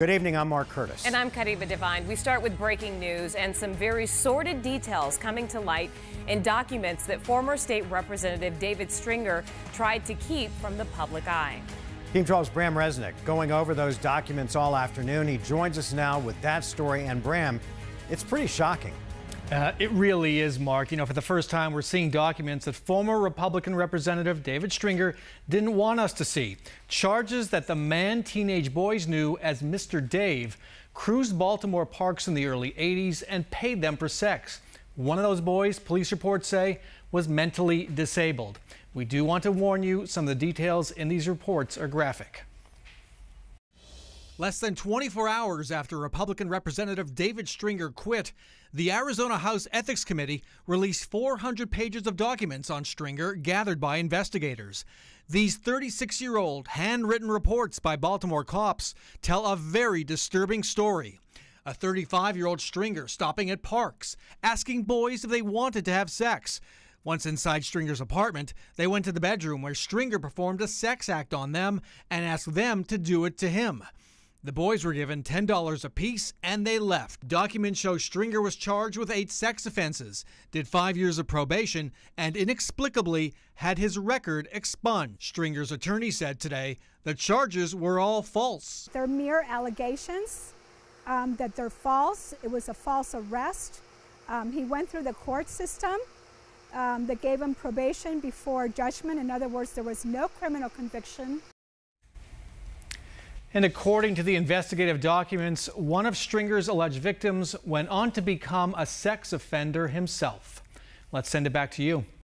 Good evening, I'm Mark Curtis. And I'm Kariba Divine. We start with breaking news and some very sordid details coming to light in documents that former state representative David Stringer tried to keep from the public eye. Team 12's Bram Resnick going over those documents all afternoon. He joins us now with that story. And Bram, it's pretty shocking. It really is, Mark. For the first time, we're seeing documents that former Republican Representative David Stringer didn't want us to see. Charges that the man teenage boys knew as Mr. Dave cruised Baltimore parks in the early 80s and paid them for sex. One of those boys, police reports say, was mentally disabled. We do want to warn you, some of the details in these reports are graphic. Less than 24 hours after Republican Representative David Stringer quit, the Arizona House Ethics Committee released 400 pages of documents on Stringer gathered by investigators. These 36-year-old handwritten reports by Baltimore cops tell a very disturbing story. A 35-year-old Stringer stopping at parks, asking boys if they wanted to have sex. Once inside Stringer's apartment, they went to the bedroom where Stringer performed a sex act on them and asked them to do it to him. The boys were given $10 apiece and they left. Documents show Stringer was charged with 8 sex offenses, did 5 years of probation, and inexplicably had his record expunged. Stringer's attorney said today the charges were all false. They're mere allegations, that they're false. It was a false arrest. He went through the court system that gave him probation before judgment. In other words, there was no criminal conviction. And according to the investigative documents, one of Stringer's alleged victims went on to become a sex offender himself. Let's send it back to you.